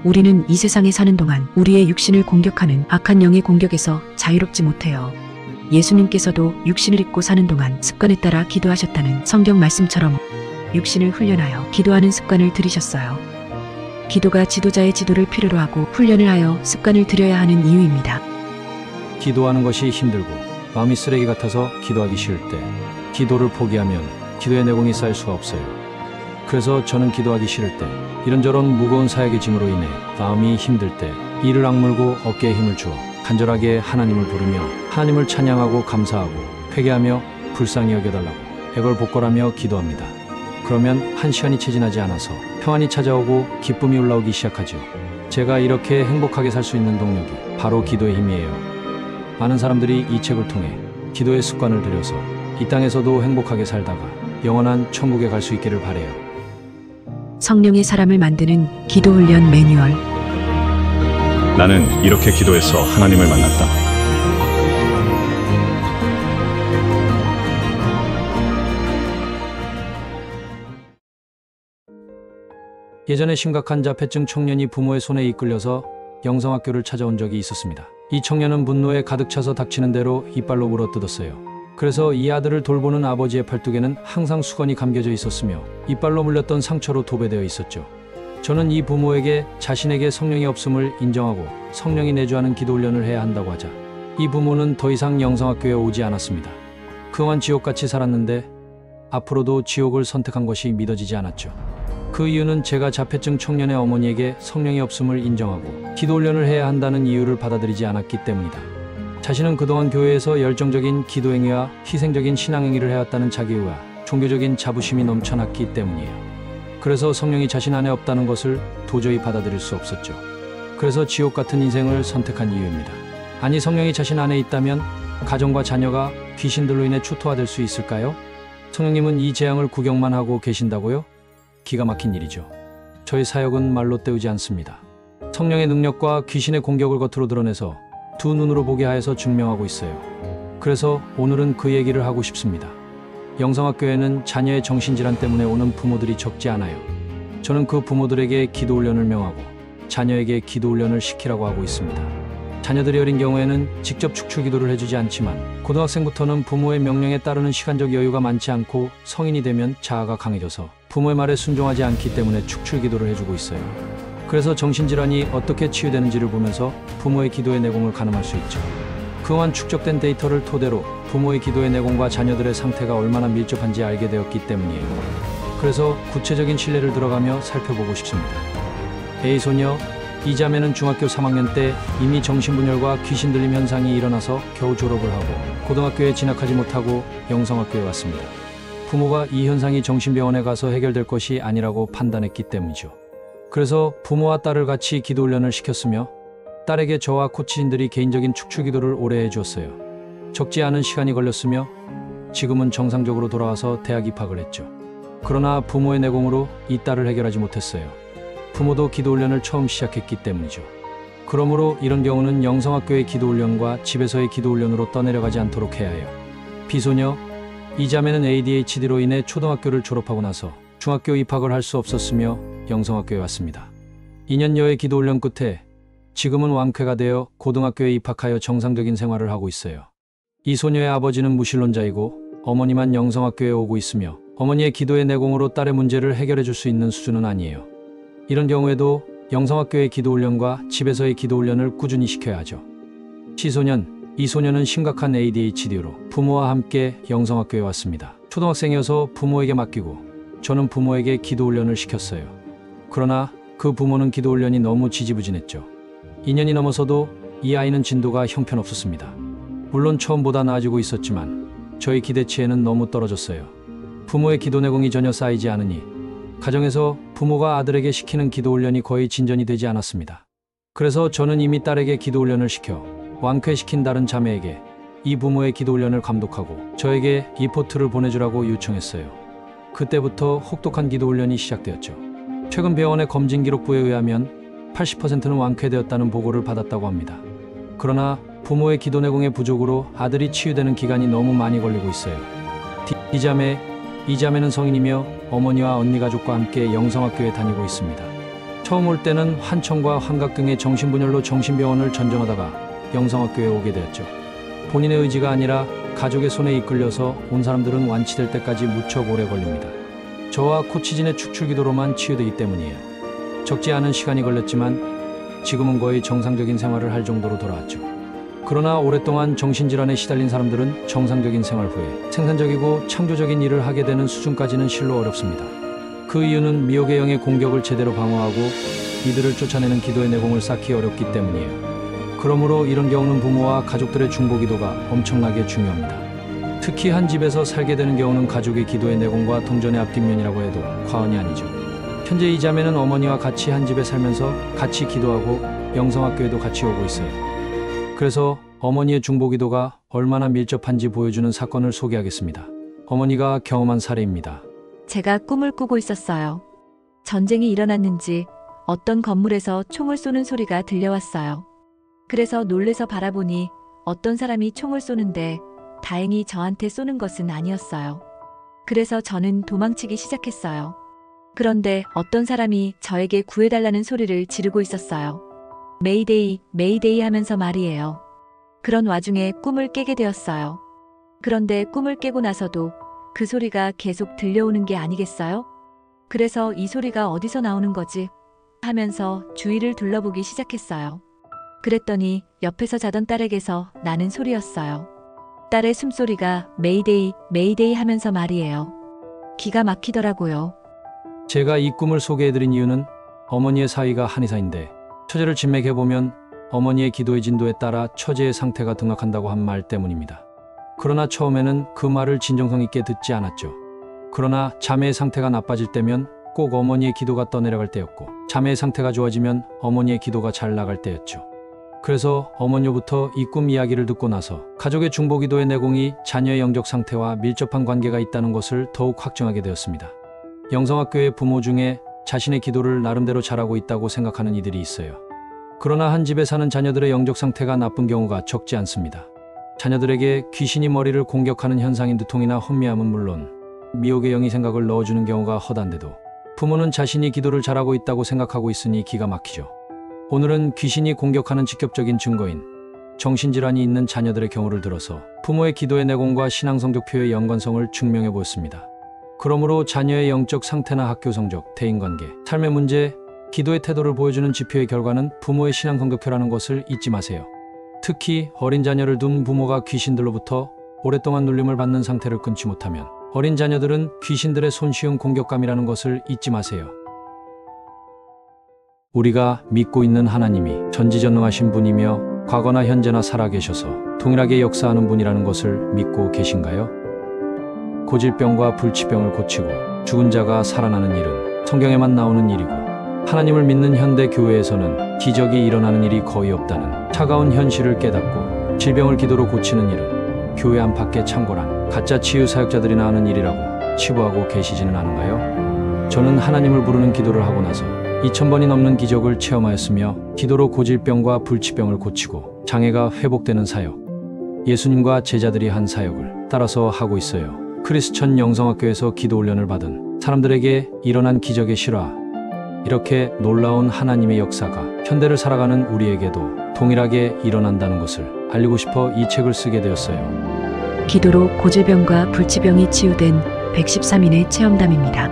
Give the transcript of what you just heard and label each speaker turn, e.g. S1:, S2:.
S1: 우리는 이 세상에 사는 동안 우리의 육신을 공격하는 악한 영의 공격에서 자유롭지 못해요. 예수님께서도 육신을 입고 사는 동안 습관에 따라 기도하셨다는 성경 말씀처럼 육신을 훈련하여 기도하는 습관을 들이셨어요. 기도가 지도자의 지도를 필요로 하고 훈련을 하여 습관을 들여야 하는 이유입니다.
S2: 기도하는 것이 힘들고 마음이 쓰레기 같아서 기도하기 싫을 때 기도를 포기하면 기도의 내공이 쌓일 수가 없어요. 그래서 저는 기도하기 싫을 때 이런저런 무거운 사역의 짐으로 인해 마음이 힘들 때 이를 악물고 어깨에 힘을 주어 간절하게 하나님을 부르며 하나님을 찬양하고 감사하고 회개하며 불쌍히 여겨달라고 애걸복걸하며 기도합니다. 그러면 1시간이 채 지나지 않아서 평안이 찾아오고 기쁨이 올라오기 시작하죠. 제가 이렇게 행복하게 살 수 있는 동력이 바로 기도의 힘이에요. 많은 사람들이 이 책을 통해 기도의 습관을 들여서 이 땅에서도 행복하게 살다가 영원한 천국에 갈 수 있기를 바라요.
S1: 성령의 사람을 만드는 기도훈련 매뉴얼.
S3: 나는 이렇게 기도해서 하나님을 만났다.
S2: 예전에 심각한 자폐증 청년이 부모의 손에 이끌려서 영성학교를 찾아온 적이 있었습니다. 이 청년은 분노에 가득 차서 닥치는 대로 이빨로 물어뜯었어요. 그래서 이 아들을 돌보는 아버지의 팔뚝에는 항상 수건이 감겨져 있었으며 이빨로 물렸던 상처로 도배되어 있었죠. 저는 이 부모에게 자신에게 성령이 없음을 인정하고 성령이 내주하는 기도훈련을 해야 한다고 하자 이 부모는 더 이상 영성학교에 오지 않았습니다. 그동안 지옥같이 살았는데 앞으로도 지옥을 선택한 것이 믿어지지 않았죠. 그 이유는 제가 자폐증 청년의 어머니에게 성령이 없음을 인정하고 기도훈련을 해야 한다는 이유를 받아들이지 않았기 때문이다. 자신은 그동안 교회에서 열정적인 기도행위와 희생적인 신앙행위를 해왔다는 자기의와 종교적인 자부심이 넘쳐났기 때문이에요. 그래서 성령이 자신 안에 없다는 것을 도저히 받아들일 수 없었죠. 그래서 지옥 같은 인생을 선택한 이유입니다. 아니, 성령이 자신 안에 있다면 가정과 자녀가 귀신들로 인해 초토화될 수 있을까요? 성령님은 이 재앙을 구경만 하고 계신다고요? 기가 막힌 일이죠. 저의 사역은 말로 때우지 않습니다. 성령의 능력과 귀신의 공격을 겉으로 드러내서 두 눈으로 보게 하여서 증명하고 있어요. 그래서 오늘은 그 얘기를 하고 싶습니다. 영성학교에는 자녀의 정신질환 때문에 오는 부모들이 적지 않아요. 저는 그 부모들에게 기도훈련을 명하고 자녀에게 기도훈련을 시키라고 하고 있습니다. 자녀들이 어린 경우에는 직접 축출기도를 해주지 않지만 고등학생부터는 부모의 명령에 따르는 시간적 여유가 많지 않고 성인이 되면 자아가 강해져서 부모의 말에 순종하지 않기 때문에 축출기도를 해주고 있어요. 그래서 정신질환이 어떻게 치유되는지를 보면서 부모의 기도의 내공을 가늠할 수 있죠. 그동안 축적된 데이터를 토대로 부모의 기도의 내공과 자녀들의 상태가 얼마나 밀접한지 알게 되었기 때문이에요. 그래서 구체적인 신뢰를 들어가며 살펴보고 싶습니다. A 소녀, 이 자매는 중학교 3학년 때 이미 정신분열과 귀신 들림 현상이 일어나서 겨우 졸업을 하고 고등학교에 진학하지 못하고 영성학교에 왔습니다. 부모가 이 현상이 정신병원에 가서 해결될 것이 아니라고 판단했기 때문이죠. 그래서 부모와 딸을 같이 기도훈련을 시켰으며 딸에게 저와 코치진들이 개인적인 축출기도를 오래 해주었어요. 적지 않은 시간이 걸렸으며 지금은 정상적으로 돌아와서 대학 입학을 했죠. 그러나 부모의 내공으로 이 딸을 해결하지 못했어요. 부모도 기도훈련을 처음 시작했기 때문이죠. 그러므로 이런 경우는 영성학교의 기도훈련과 집에서의 기도훈련으로 떠내려가지 않도록 해야 해요. B소녀, 이 자매는 ADHD로 인해 초등학교를 졸업하고 나서 중학교 입학을 할 수 없었으며 영성학교에 왔습니다. 2년여의 기도훈련 끝에 지금은 완쾌가 되어 고등학교에 입학하여 정상적인 생활을 하고 있어요. 이 소녀의 아버지는 무신론자이고 어머니만 영성학교에 오고 있으며 어머니의 기도의 내공으로 딸의 문제를 해결해 줄 수 있는 수준은 아니에요. 이런 경우에도 영성학교의 기도훈련과 집에서의 기도훈련을 꾸준히 시켜야 하죠. C소년, 이 소녀는 심각한 ADHD로 부모와 함께 영성학교에 왔습니다. 초등학생이어서 부모에게 맡기고 저는 부모에게 기도훈련을 시켰어요. 그러나 그 부모는 기도훈련이 너무 지지부진했죠. 2년이 넘어서도 이 아이는 진도가 형편없었습니다. 물론 처음보다 나아지고 있었지만 저희 기대치에는 너무 떨어졌어요. 부모의 기도 내공이 전혀 쌓이지 않으니 가정에서 부모가 아들에게 시키는 기도훈련이 거의 진전이 되지 않았습니다. 그래서 저는 이미 딸에게 기도훈련을 시켜 완쾌시킨 다른 자매에게 이 부모의 기도훈련을 감독하고 저에게 리포트를 보내주라고 요청했어요. 그때부터 혹독한 기도훈련이 시작되었죠. 최근 병원의 검진 기록부에 의하면 80%는 완쾌되었다는 보고를 받았다고 합니다. 그러나 부모의 기도 내공의 부족으로 아들이 치유되는 기간이 너무 많이 걸리고 있어요. 이 자매는 성인이며 어머니와 언니 가족과 함께 영성학교에 다니고 있습니다. 처음 올 때는 환청과 환각 등의 정신분열로 정신병원을 전정하다가 영성학교에 오게 되었죠. 본인의 의지가 아니라 가족의 손에 이끌려서 온 사람들은 완치될 때까지 무척 오래 걸립니다. 저와 코치진의 축출기도로만 치유되기 때문이에요. 적지 않은 시간이 걸렸지만 지금은 거의 정상적인 생활을 할 정도로 돌아왔죠. 그러나 오랫동안 정신질환에 시달린 사람들은 정상적인 생활 후에 생산적이고 창조적인 일을 하게 되는 수준까지는 실로 어렵습니다. 그 이유는 미혹의 영의 공격을 제대로 방어하고 이들을 쫓아내는 기도의 내공을 쌓기 어렵기 때문이에요. 그러므로 이런 경우는 부모와 가족들의 중보기도가 엄청나게 중요합니다. 특히 한 집에서 살게 되는 경우는 가족의 기도의 내공과 동전의 앞뒷면이라고 해도 과언이 아니죠. 현재 이 자매는 어머니와 같이 한 집에 살면서 같이 기도하고 영성학교에도 같이 오고 있어요. 그래서 어머니의 중보기도가 얼마나 밀접한지 보여주는 사건을 소개하겠습니다. 어머니가 경험한 사례입니다.
S4: 제가 꿈을 꾸고 있었어요. 전쟁이 일어났는지 어떤 건물에서 총을 쏘는 소리가 들려왔어요. 그래서 놀래서 바라보니 어떤 사람이 총을 쏘는데 다행히 저한테 쏘는 것은 아니었어요. 그래서 저는 도망치기 시작했어요. 그런데 어떤 사람이 저에게 구해달라는 소리를 지르고 있었어요. 메이데이, 메이데이 하면서 말이에요. 그런 와중에 꿈을 깨게 되었어요. 그런데 꿈을 깨고 나서도 그 소리가 계속 들려오는 게 아니겠어요? 그래서 이 소리가 어디서 나오는 거지? 하면서 주위를 둘러보기 시작했어요. 그랬더니 옆에서 자던 딸에게서 나는 소리였어요. 딸의 숨소리가 메이데이, 메이데이 하면서 말이에요. 기가 막히더라고요.
S2: 제가 이 꿈을 소개해드린 이유는 어머니의 사위가 한의사인데 처제를 진맥해보면 어머니의 기도의 진도에 따라 처제의 상태가 등락한다고 한 말 때문입니다. 그러나 처음에는 그 말을 진정성 있게 듣지 않았죠. 그러나 자매의 상태가 나빠질 때면 꼭 어머니의 기도가 떠내려갈 때였고 자매의 상태가 좋아지면 어머니의 기도가 잘 나갈 때였죠. 그래서 어머니로부터 이 꿈 이야기를 듣고 나서 가족의 중보기도의 내공이 자녀의 영적 상태와 밀접한 관계가 있다는 것을 더욱 확증하게 되었습니다. 영성학교의 부모 중에 자신의 기도를 나름대로 잘하고 있다고 생각하는 이들이 있어요. 그러나 한 집에 사는 자녀들의 영적 상태가 나쁜 경우가 적지 않습니다. 자녀들에게 귀신이 머리를 공격하는 현상인 두통이나 혼미함은 물론 미혹의 영이 생각을 넣어주는 경우가 허다한데도 부모는 자신이 기도를 잘하고 있다고 생각하고 있으니 기가 막히죠. 오늘은 귀신이 공격하는 직접적인 증거인 정신질환이 있는 자녀들의 경우를 들어서 부모의 기도의 내공과 신앙 성적표의 연관성을 증명해 보았습니다. 그러므로 자녀의 영적 상태나 학교 성적, 대인관계, 삶의 문제, 기도의 태도를 보여주는 지표의 결과는 부모의 신앙 성적표라는 것을 잊지 마세요. 특히 어린 자녀를 둔 부모가 귀신들로부터 오랫동안 눌림을 받는 상태를 끊지 못하면 어린 자녀들은 귀신들의 손쉬운 공격감이라는 것을 잊지 마세요. 우리가 믿고 있는 하나님이 전지전능하신 분이며 과거나 현재나 살아계셔서 동일하게 역사하는 분이라는 것을 믿고 계신가요? 고질병과 불치병을 고치고 죽은 자가 살아나는 일은 성경에만 나오는 일이고 하나님을 믿는 현대 교회에서는 기적이 일어나는 일이 거의 없다는 차가운 현실을 깨닫고 질병을 기도로 고치는 일은 교회 안팎의 창고란 가짜 치유 사역자들이나 하는 일이라고 치부하고 계시지는 않은가요? 저는 하나님을 부르는 기도를 하고 나서 2000번이 넘는 기적을 체험하였으며 기도로 고질병과 불치병을 고치고 장애가 회복되는 사역, 예수님과 제자들이 한 사역을 따라서 하고 있어요. 크리스천 영성학교에서 기도 훈련을 받은 사람들에게 일어난 기적의 실화, 이렇게 놀라운 하나님의 역사가 현대를 살아가는 우리에게도 동일하게 일어난다는 것을 알리고 싶어 이 책을 쓰게 되었어요.
S1: 기도로 고질병과 불치병이 치유된 113인의 체험담입니다.